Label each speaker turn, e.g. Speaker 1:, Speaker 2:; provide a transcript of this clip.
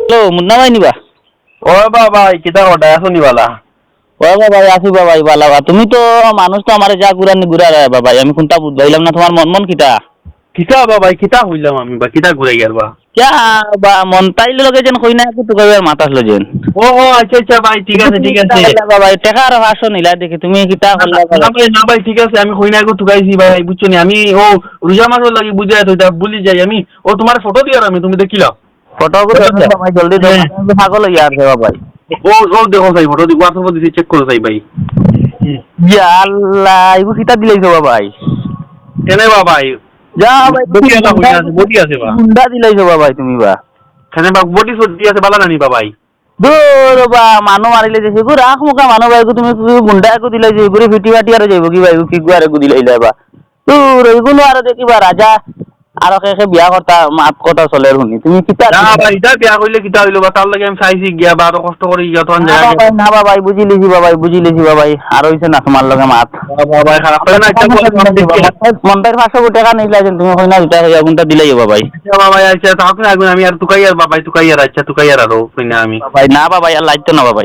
Speaker 1: hello Munna ভাই নিবা
Speaker 2: ও বাবা কিতা কটা আছো নিবালা
Speaker 1: ও বাবা আসি বাবা বালা বা তুমি তো মানুষ তো আমার যা ঘুরানি ঘুরা রে বাবা আমি কোনটা বুঝাইলাম না তোমার মন মন কিটা
Speaker 2: কিতা বাবা কিতা হইলাম আমি বা কিতা ঘুরাই গেল বা
Speaker 1: ক্যা বা মন তাইলে লগে যেন কই না একটু কইবে মাথা হলো যেন
Speaker 2: ও আচ্ছা আচ্ছা ভাই ঠিক আছে
Speaker 1: বাবা টাকা আর 500 নিলা দেখি তুমি কিটা করলা
Speaker 2: না ভাই না ভাই ঠিক আছে আমি কই না গো তুকাইছি ভাই বুঝছো নি আমি ও রোজা মাসের লাগি বুঝাই তো এটা ভুলি যাই আমি ও তোমার ফটো দিয়ার আমি তুমি দেখিলা
Speaker 1: ফটো কো ভাই জলদি দাও পাগল ইয়ার রে বাবা
Speaker 2: ও ও দেখো ভাই ফটো দিব হোয়াটসঅ্যাপ দিছি চেক করো ভাই ভাই
Speaker 1: ইয়া আল্লাহ ইগো কিটা দিলাইছো বাবা
Speaker 2: কেনে ভাই
Speaker 1: যা ভাই
Speaker 2: বডি আছে বা
Speaker 1: গুন্ডা দিলাইছো বাবা তুমি বা
Speaker 2: কেনে বা বডি সডি আছে বালা নানি ভাই
Speaker 1: দূর বা মানু মারিলে যে সেগু রাখ মুখা মানু ভাইগু তুমি গুন্ডা একু দিলাই যে গুরি ফিটি ফাটি আর যাইব কি ভাইগু কি গুয়ারে গু দিলাই যাবা দূর এগুলো আর দেখিবা রাজা আর কে বিয়া করতা মাত কথা চলে শুনি তুমি কিতা
Speaker 2: না ভাই এটা বিয়া কইলে কিতা হইলো বা তার লাগে আমি চাইছি গিয়া বা আরো কষ্ট করে গিয়া তখন যায়
Speaker 1: না বাবা বুঝি লিছি বাবা আর হইছে না তোমার লগে মাত
Speaker 2: বাবা খারাপ করে না
Speaker 1: মন্দার 500 টাকা নিলা যে তুমি কইনা দুটা হইয়া গুন্ডা দিলাই বাবা
Speaker 2: বাবা আচ্ছা তাহলে আমি আর তুকাইয়ার বাবা তুকাইয়ার আচ্ছা তুকাইয়ার আরো কইনা আমি
Speaker 1: ভাই না বাবা আর লাইতো না বাবা